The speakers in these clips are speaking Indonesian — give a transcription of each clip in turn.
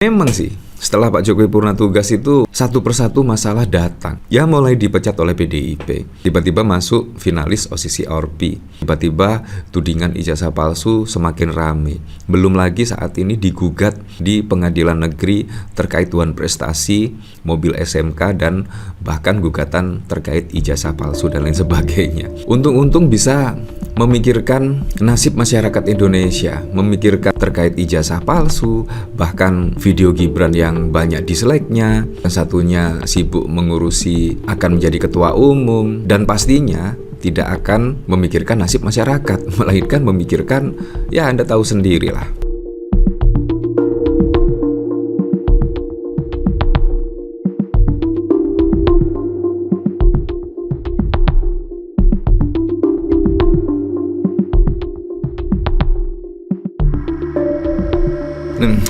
Memang sih, setelah Pak Jokowi purna tugas itu satu persatu masalah datang. Ya mulai dipecat oleh PDIP, tiba-tiba masuk finalis OSISI ORPI, tiba-tiba tudingan ijazah palsu semakin rame. Belum lagi saat ini digugat di pengadilan negeri terkait tuan prestasi, mobil SMK, dan bahkan gugatan terkait ijazah palsu dan lain sebagainya. Untung-untung bisa memikirkan nasib masyarakat Indonesia, memikirkan terkait ijazah palsu, bahkan video Gibran yang banyak dislike-nya, yang satunya sibuk mengurusi akan menjadi ketua umum, dan pastinya tidak akan memikirkan nasib masyarakat, melainkan memikirkan, ya Anda tahu sendirilah.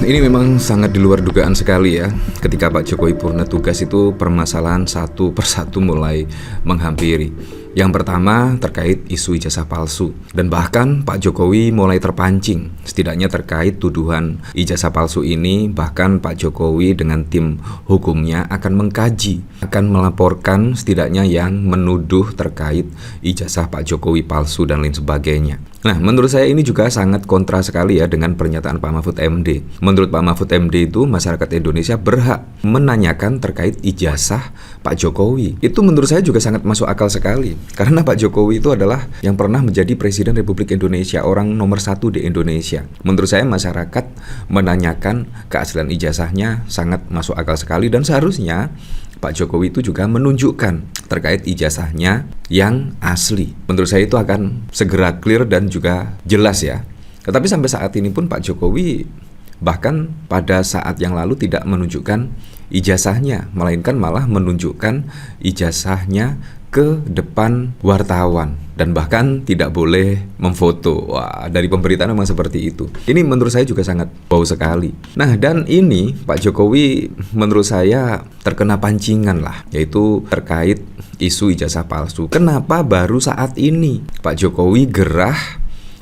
Ini memang sangat di luar dugaan sekali ya. Ketika Pak Jokowi purna tugas itu permasalahan satu persatu mulai menghampiri. Yang pertama terkait isu ijazah palsu, dan bahkan Pak Jokowi mulai terpancing setidaknya terkait tuduhan ijazah palsu ini. Bahkan Pak Jokowi dengan tim hukumnya akan mengkaji, akan melaporkan setidaknya yang menuduh terkait ijazah Pak Jokowi palsu dan lain sebagainya. Nah, menurut saya ini juga sangat kontra sekali ya dengan pernyataan Pak Mahfud MD. Menurut Pak Mahfud MD itu masyarakat Indonesia berhak menanyakan terkait ijazah Pak Jokowi. Itu menurut saya juga sangat masuk akal sekali. Karena Pak Jokowi itu adalah yang pernah menjadi Presiden Republik Indonesia, orang nomor 1 di Indonesia. Menurut saya masyarakat menanyakan keaslian ijazahnya sangat masuk akal sekali, dan seharusnya Pak Jokowi itu juga menunjukkan terkait ijazahnya yang asli. Menurut saya itu akan segera clear dan juga jelas ya. Tetapi sampai saat ini pun Pak Jokowi bahkan pada saat yang lalu tidak menunjukkan ijazahnya, melainkan malah menunjukkan ijazahnya ke depan wartawan, dan bahkan tidak boleh memfoto. Wah, dari pemberitaan memang seperti itu. Ini menurut saya juga sangat bau sekali. Nah, dan ini Pak Jokowi menurut saya terkena pancingan lah, yaitu terkait isu ijazah palsu. Kenapa baru saat ini Pak Jokowi gerah,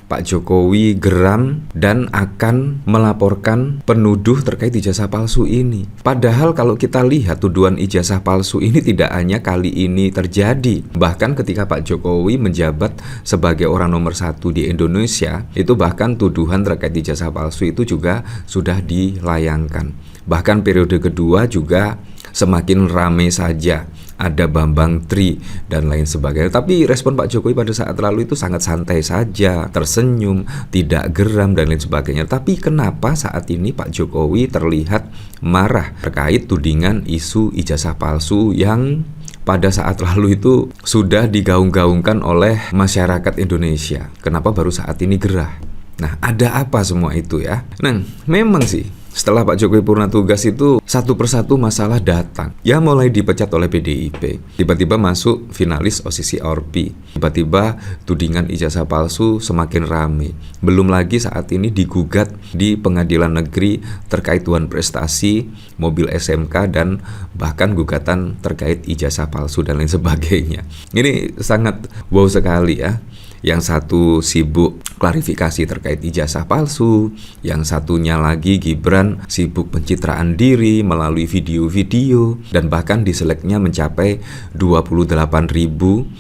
Pak Jokowi geram dan akan melaporkan penuduh terkait ijazah palsu ini? Padahal kalau kita lihat tuduhan ijazah palsu ini tidak hanya kali ini terjadi. Bahkan ketika Pak Jokowi menjabat sebagai orang nomor 1 di Indonesia, itu bahkan tuduhan terkait ijazah palsu itu juga sudah dilayangkan. Bahkan periode kedua juga semakin ramai saja. Ada Bambang Tri dan lain sebagainya. Tapi respon Pak Jokowi pada saat lalu itu sangat santai saja, tersenyum, tidak geram dan lain sebagainya. Tapi kenapa saat ini Pak Jokowi terlihat marah terkait tudingan isu ijazah palsu yang pada saat lalu itu sudah digaung-gaungkan oleh masyarakat Indonesia? Kenapa baru saat ini gerah? Nah, ada apa semua itu ya? Nah, memang sih setelah Pak Jokowi purna tugas itu satu persatu masalah datang. Ya mulai dipecat oleh PDIP, tiba-tiba masuk finalis OSISI ORPI, tiba-tiba tudingan ijazah palsu semakin rame. Belum lagi saat ini digugat di pengadilan negeri terkait tuan prestasi, mobil SMK, dan bahkan gugatan terkait ijazah palsu dan lain sebagainya. Ini sangat wow sekali ya. Yang satu sibuk klarifikasi terkait ijazah palsu, yang satunya lagi Gibran sibuk pencitraan diri melalui video-video, dan bahkan dislike-nya mencapai 28.000.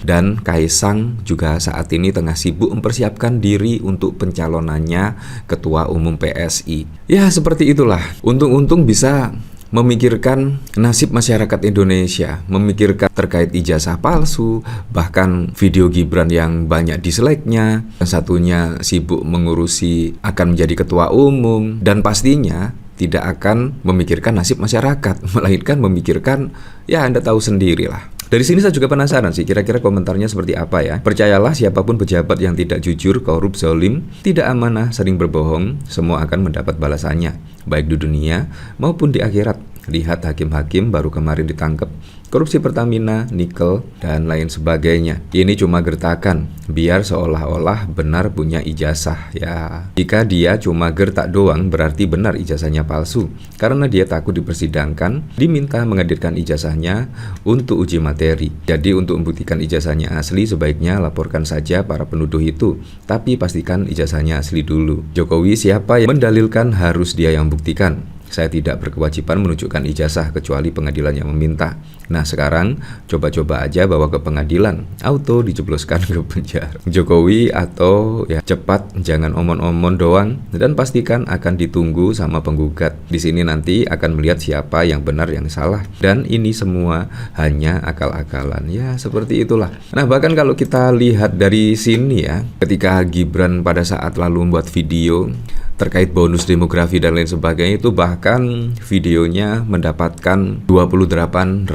Dan Kaisang juga saat ini tengah sibuk mempersiapkan diri untuk pencalonannya ketua umum PSI. Ya seperti itulah, untung-untung bisa memikirkan nasib masyarakat Indonesia, memikirkan terkait ijazah palsu, bahkan video Gibran yang banyak dislike-nya, yang satunya sibuk mengurusi akan menjadi ketua umum, dan pastinya tidak akan memikirkan nasib masyarakat, melainkan memikirkan, ya Anda tahu sendirilah. Dari sini saya juga penasaran sih, kira-kira komentarnya seperti apa ya. Percayalah, siapapun pejabat yang tidak jujur, korup, zalim, tidak amanah, sering berbohong, semua akan mendapat balasannya, baik di dunia maupun di akhirat. Lihat hakim-hakim baru kemarin ditangkap korupsi Pertamina, nikel, dan lain sebagainya. Ini cuma gertakan, biar seolah-olah benar punya ijazah ya. Jika dia cuma gertak doang, berarti benar ijazahnya palsu. Karena dia takut dipersidangkan, diminta menghadirkan ijazahnya untuk uji materi. Jadi untuk membuktikan ijazahnya asli, sebaiknya laporkan saja para penuduh itu. Tapi pastikan ijazahnya asli dulu. Jokowi siapa yang mendalilkan, harus dia yang buktikan. Saya tidak berkewajiban menunjukkan ijazah kecuali pengadilan yang meminta. Nah sekarang coba-coba aja bawa ke pengadilan, auto dijebloskan ke penjara. Jokowi atau ya cepat, jangan omon-omon doang, dan pastikan akan ditunggu sama penggugat. Di sini nanti akan melihat siapa yang benar yang salah, dan ini semua hanya akal-akalan. Ya seperti itulah. Nah bahkan kalau kita lihat dari sini ya, ketika Gibran pada saat lalu membuat video terkait bonus demografi dan lain sebagainya, itu bahkan videonya mendapatkan 28.000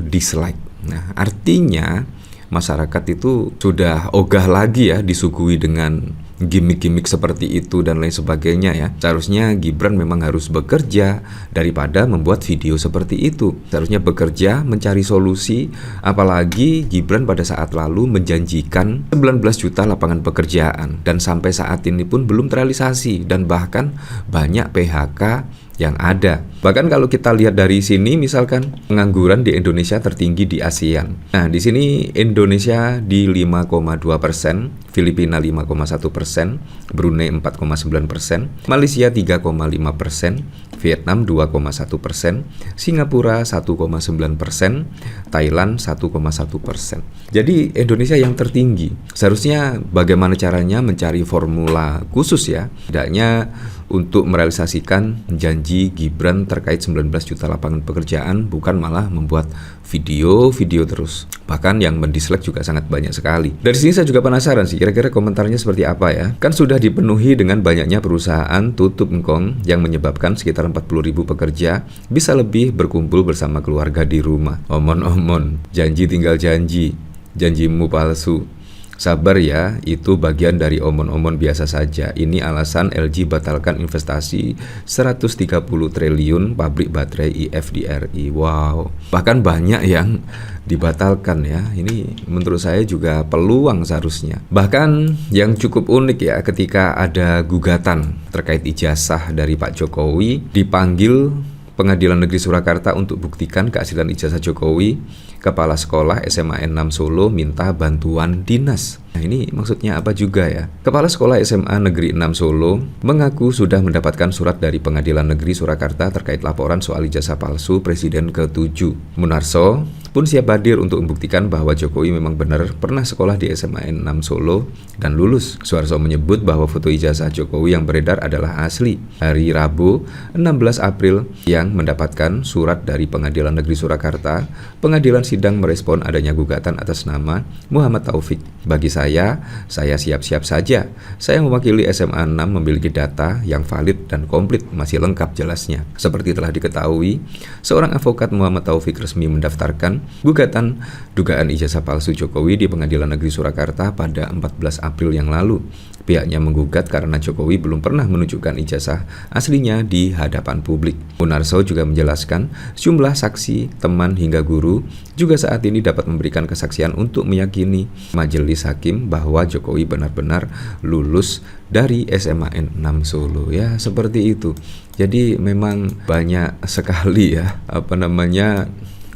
dislike. Nah artinya masyarakat itu sudah ogah lagi ya disuguhi dengan gimmick-gimmick seperti itu dan lain sebagainya ya. Seharusnya Gibran memang harus bekerja daripada membuat video seperti itu. Seharusnya bekerja mencari solusi, apalagi Gibran pada saat lalu menjanjikan 19 juta lapangan pekerjaan dan sampai saat ini pun belum terrealisasi dan bahkan banyak PHK yang ada. Bahkan kalau kita lihat dari sini misalkan pengangguran di Indonesia tertinggi di ASEAN. Nah, di sini Indonesia di 5,2%, Filipina 5,1%, Brunei 4,9%, Malaysia 3,5%, Vietnam 2,1%, Singapura 1,9%, Thailand 1,1%. Jadi Indonesia yang tertinggi. Seharusnya bagaimana caranya mencari formula khusus ya, tidaknya untuk merealisasikan janji Gibran terkait 19 juta lapangan pekerjaan, bukan malah membuat video terus. Bahkan yang mendislike juga sangat banyak sekali. Dari sini saya juga penasaran sih, kira-kira komentarnya seperti apa ya? Kan sudah dipenuhi dengan banyaknya perusahaan tutup engkong yang menyebabkan sekitar 40.000 pekerja bisa lebih berkumpul bersama keluarga di rumah. Omon-omon, janji tinggal janji, janjimu palsu. Sabar ya, itu bagian dari omon-omon biasa saja. Ini alasan LG batalkan investasi 130 triliun pabrik baterai IFDRI. Wow, bahkan banyak yang dibatalkan ya. Ini menurut saya juga peluang seharusnya. Bahkan yang cukup unik ya, ketika ada gugatan terkait ijazah dari Pak Jokowi, dipanggil Pengadilan Negeri Surakarta untuk buktikan keaslian ijazah Jokowi. Kepala sekolah SMA N6 Solo minta bantuan dinas. Nah ini maksudnya apa juga ya? Kepala sekolah SMA Negeri 6 Solo mengaku sudah mendapatkan surat dari Pengadilan Negeri Surakarta terkait laporan soal ijazah palsu Presiden ke-7. Munarso pun siap hadir untuk membuktikan bahwa Jokowi memang benar pernah sekolah di SMA N6 Solo dan lulus. Suarso menyebut bahwa foto ijazah Jokowi yang beredar adalah asli. Hari Rabu 16 April yang mendapatkan surat dari Pengadilan Negeri Surakarta, pengadilan sidang merespon adanya gugatan atas nama Muhammad Taufik. Bagi saya siap-siap saja. Saya mewakili SMA 6 memiliki data yang valid dan komplit, masih lengkap jelasnya. Seperti telah diketahui, seorang advokat Muhammad Taufik resmi mendaftarkan gugatan dugaan ijazah palsu Jokowi di Pengadilan Negeri Surakarta pada 14 April yang lalu. Pihaknya menggugat karena Jokowi belum pernah menunjukkan ijazah aslinya di hadapan publik. Munarso juga menjelaskan sejumlah saksi, teman hingga guru juga saat ini dapat memberikan kesaksian untuk meyakini majelis hakim bahwa Jokowi benar-benar lulus dari SMA N6 Solo. Ya seperti itu. Jadi memang banyak sekali ya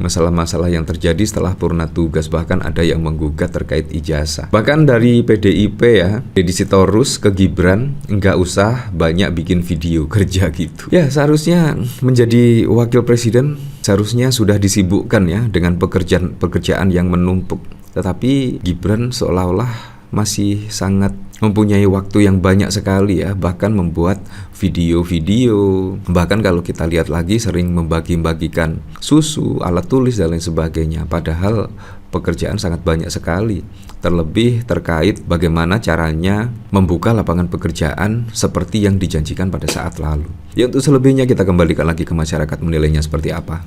masalah-masalah yang terjadi setelah purna tugas, bahkan ada yang menggugat terkait ijazah. Bahkan dari PDIP ya, Deddy Sitorus ke Gibran, nggak usah banyak bikin video kerja gitu. Ya seharusnya menjadi wakil presiden seharusnya sudah disibukkan ya dengan pekerjaan yang menumpuk. Tetapi Gibran seolah-olah masih sangat mempunyai waktu yang banyak sekali ya, bahkan membuat video-video, bahkan kalau kita lihat lagi sering membagi-bagikan susu, alat tulis dan lain sebagainya, padahal pekerjaan sangat banyak sekali. Terlebih terkait bagaimana caranya membuka lapangan pekerjaan seperti yang dijanjikan pada saat lalu. Ya untuk selebihnya kita kembalikan lagi ke masyarakat menilainya seperti apa.